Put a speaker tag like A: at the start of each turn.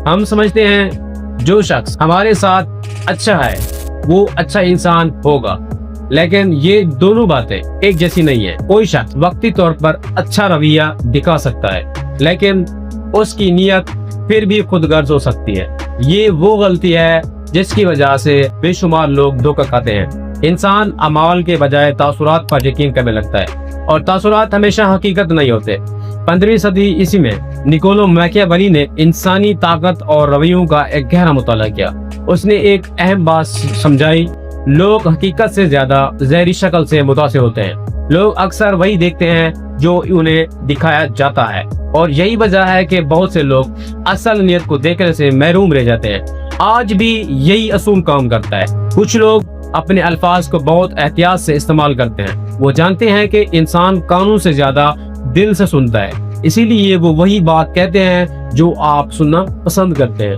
A: ہم سمجھتے ہیں جو شخص ہمارے ساتھ اچھا ہے وہ اچھا انسان ہوگا، لیکن یہ دونوں باتیں ایک جیسی نہیں ہیں۔ کوئی شخص وقتی طور پر اچھا رویہ دکھا سکتا ہے، لیکن اس کی نیت پھر بھی خود غرض ہو سکتی ہے۔ یہ وہ غلطی ہے جس کی وجہ سے بے شمار لوگ دھوکہ کھاتے ہیں۔ انسان اعمال کے بجائے تاثرات پر یقین کرنے لگتا ہے، اور تاثرات ہمیشہ حقیقت نہیں ہوتے۔ 15ویں صدی عیسوی میں نکولو میکیاویلی نے انسانی طاقت اور رویوں کا ایک گہرا مطالعہ کیا۔ اس نے ایک اہم بات سمجھائی: لوگ حقیقت سے زیادہ ظاہری شکل سے متاثر ہوتے ہیں۔ لوگ اکثر وہی دیکھتے ہیں جو انہیں دکھایا جاتا ہے، اور یہی وجہ ہے کہ بہت سے لوگ اصل نیت کو دیکھنے سے محروم رہ جاتے ہیں۔ آج بھی یہی اصول کام کرتا ہے۔ کچھ لوگ اپنے الفاظ کو بہت احتیاط سے استعمال کرتے ہیں۔ وہ جانتے ہیں کہ انسان قانون سے زیادہ دل سے سنتا ہے، اسی لیے وہ وہی بات کہتے ہیں جو آپ سننا پسند کرتے ہیں۔